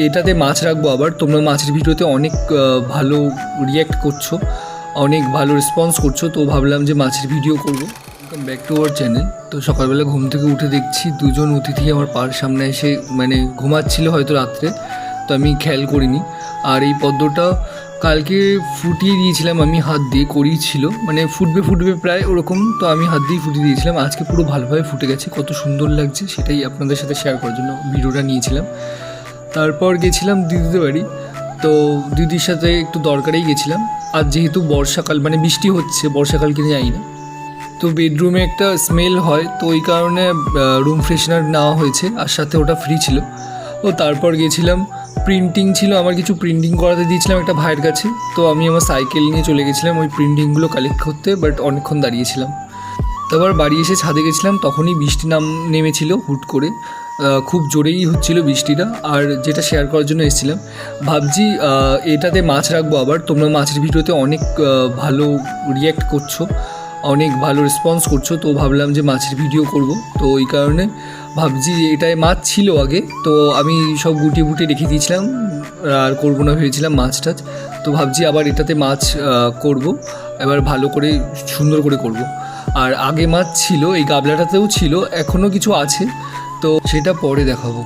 এটাতে মাছ রাখবো। আবার তোমরা মাছের ভিডিওতে অনেক ভালো রিয়্যাক্ট করছো, অনেক ভালো রেসপন্স করছো, তো ভাবলাম যে মাছের ভিডিও করব। Welcome back to our channel. তো সকালবেলা ঘুম থেকে উঠে দেখছি দুজন অতিথি আমার সামনে এসে ঘুমাচ্ছিল হয়তো রাত্রে, তো আমি খেয়াল করিনি। আর এই পদ্মটা কালকে ফুটিয়ে দিয়েছিলাম আমি, হাত দিয়ে করিয়েছিল, ফুটবে প্রায় ওরকম, তো আমি হাত দিয়ে ফুটিয়ে দিয়েছিলাম। আজকে পুরো ভালোভাবে ফুটে গেছে, কত সুন্দর লাগছে সেটাই আপনাদের সাথে শেয়ার করার জন্য ভিডিওটা নিয়েছিলাম। তারপর গেছিলাম দিদিদের বাড়ি, তো দিদির সাথে একটু দরকারেই গেছিলাম। আর যেহেতু বর্ষাকাল, বৃষ্টি হচ্ছে, বর্ষাকাল কিনে যাই না, তো বেডরুমে একটা স্মেল হয়, তো ওই কারণে রুম ফ্রেশনার নেওয়া হয়েছে, আর সাথে ওটা ফ্রি ছিল। ও তারপর গেছিলাম, প্রিন্টিং ছিল আমার, কিছু প্রিন্টিং করাতে দিয়েছিলাম একটা ভাইয়ের কাছে, তো আমি আমার সাইকেল নিয়ে চলে গেছিলাম ওই প্রিন্টিংগুলো কালেক্ট করতে, বাট অনেকক্ষণ দাঁড়িয়েছিলাম। তারপর বাড়ি এসে ছাদে গেছিলাম, তখনই বৃষ্টি নেমেছিল হুট করে, খুব জোরেই হচ্ছিল বৃষ্টিটা। আর যেটা শেয়ার করার জন্য এসেছিলাম, ভাবছি এটাতে মাছ রাখবো। আবার তোমরা মাছের ভিডিওতে অনেক ভালো রিয়্যাক্ট করছো, অনেক ভালো রেসপন্স করছো, তো ভাবলাম যে মাছের ভিডিও করব। তো ওই কারণে ভাবছি, এটায় মাছ ছিল আগে, তো আমি সব গুটিয়ে রেখে দিয়েছিলাম, আর করবো না ভেবেছিলাম মাছ টাছ। তো ভাবছি আবার এটাতে মাছ করব, এবার ভালো করে সুন্দর করে করব। আর আগে মাছ ছিল, এই গাবলাটাতেও ছিল, এখনও কিছু আছে, তো সেটা পরে দেখাবো।